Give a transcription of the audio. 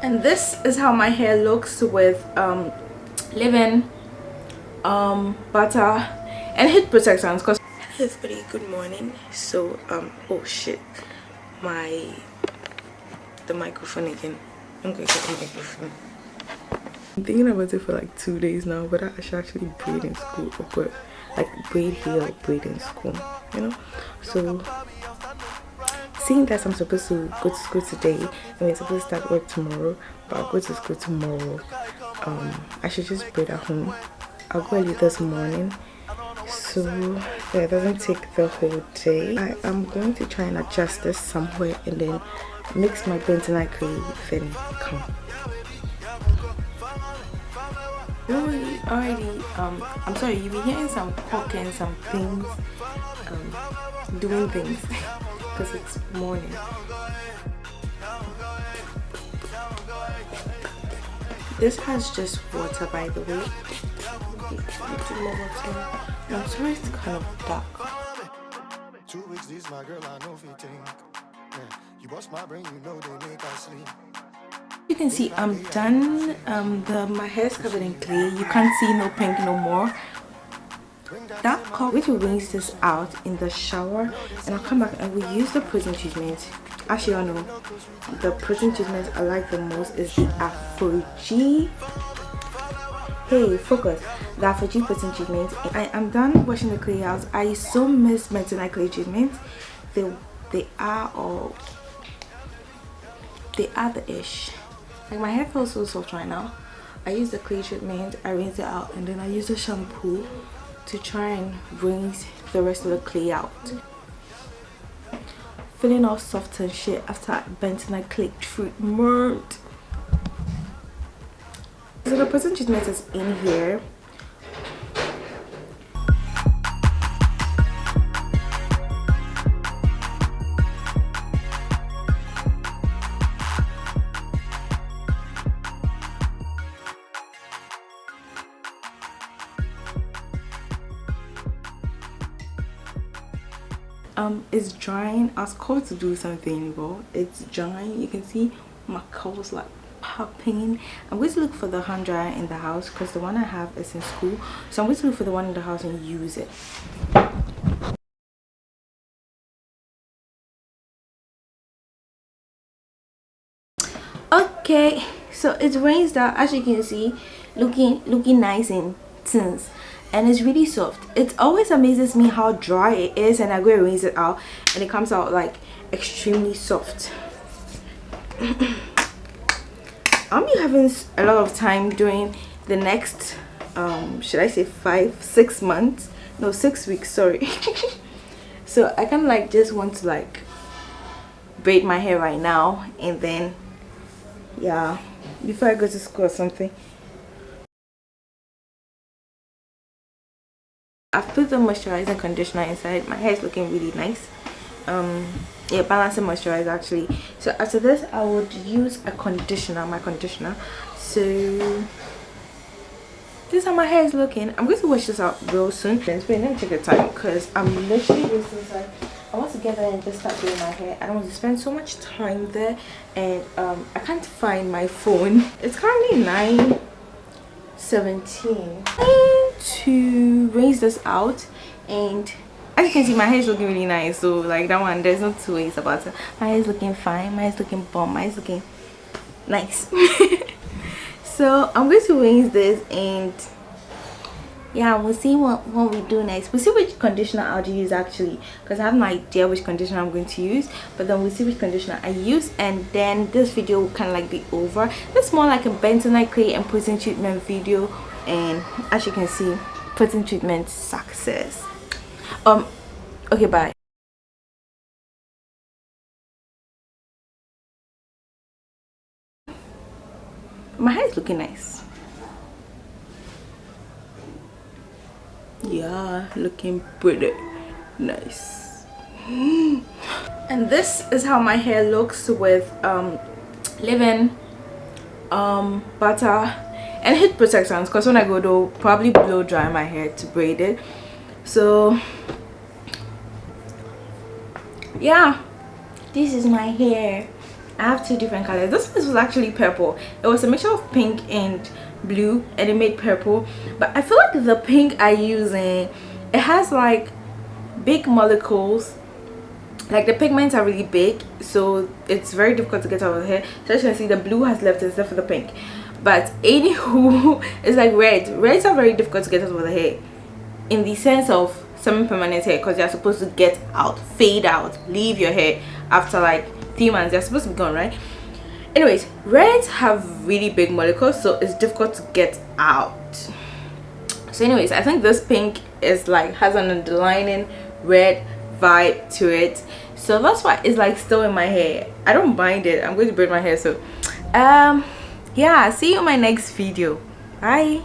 And this is how my hair looks with leave-in, butter and heat protectants. Because hello everybody, good morning. So oh shit, the microphone again. I'm gonna get the microphone. I'm thinking about it for like 2 days now, but I should actually braid in school, or like braid here or braid in school, you know. So seeing that I'm supposed to go to school today and we're supposed to start work tomorrow, but I'll go to school tomorrow, I should just braid at home. I'll go early this morning so that it doesn't take the whole day. I am going to try and adjust this somewhere and then mix my bentonite clay then come. Already I'm sorry, you'll be hearing some cooking, some things, doing things because it's morning. This has just water, by the way. I'm sorry it's kind of dark. 2 weeks, this my girl, I know if you think. You bust my brain, you know they make us sleep. You can see I'm done. My hair is covered in clay. You can't see no pink no more. That which will rinse this out in the shower, and I'll come back and we'll use the protein treatment. Actually, I know the protein treatment I like the most is the Aphogee. Hey, focus. The Aphogee protein treatment. I am done washing the clay out. I so miss bentonite clay treatment. They are the ish. Like my hair feels so soft right now. I use the clay treatment, I rinse it out, and then I use the shampoo to try and rinse the rest of the clay out. Feeling all soft and shit after bentonite clay treatment. So the protein treatment is in here. It's drying. I was called to do something, but it's drying. You can see my curls like popping. I'm going to look for the hand dryer in the house because the one I have is in school, so I'm going to look for the one in the house and use it. Okay, so it's rinsed out, as you can see, looking nice and tense, and it's really soft. It always amazes me how dry it is, and I go and rinse it out and it comes out like extremely soft. I'll be having a lot of time during the next should I say 5-6 months, no 6 weeks, sorry. So I kind of like just want to like braid my hair right now, and then yeah, before I go to school or something. I've put the moisturizing conditioner inside. My hair is looking really nice. Yeah, balancing moisturizer actually. So after this I would use a conditioner, my conditioner. So this is how my hair is looking. I'm going to wash this out real soon. Let me take the time because I'm literally wasting time. I want to get there and just start doing my hair. I don't want to spend so much time there, and I can't find my phone. It's currently 9:17. I'm going to rinse this out, and as you can see my hair is looking really nice. So like that one, there's no two ways about it. My hair is looking fine, my hair is looking bomb, my hair is looking nice. So I'm going to rinse this, and yeah, we'll see what we do next. We'll see which conditioner I'll use actually, because I have no idea which conditioner I'm going to use, but then we'll see which conditioner I use, and then this video will kind of like be over. It's more like a bentonite clay and protein treatment video, and as you can see, protein treatment success. Okay, bye. My hair is looking nice. Yeah, looking pretty nice. And this is how my hair looks with leave-in, butter and heat protectants, because when I go to probably blow dry my hair to braid it. So yeah, this is my hair. I have two different colors. This one was actually purple. It was a mixture of pink and blue, and it made purple. But I feel like the pink I use it has like big molecules. Like the pigments are really big, so it's very difficult to get out of the hair. So as you can see, the blue has left except for the pink. But anywho, it's like reds are very difficult to get out of the hair, in the sense of semi-permanent hair, because you're supposed to get out, fade out, leave your hair after like 3 months. They're supposed to be gone, right? Anyways, reds have really big molecules, so it's difficult to get out. So anyways, I think this pink is like has an underlining red vibe to it, so that's why it's like still in my hair. I don't mind it. I'm going to braid my hair. So yeah, see you in my next video. Bye.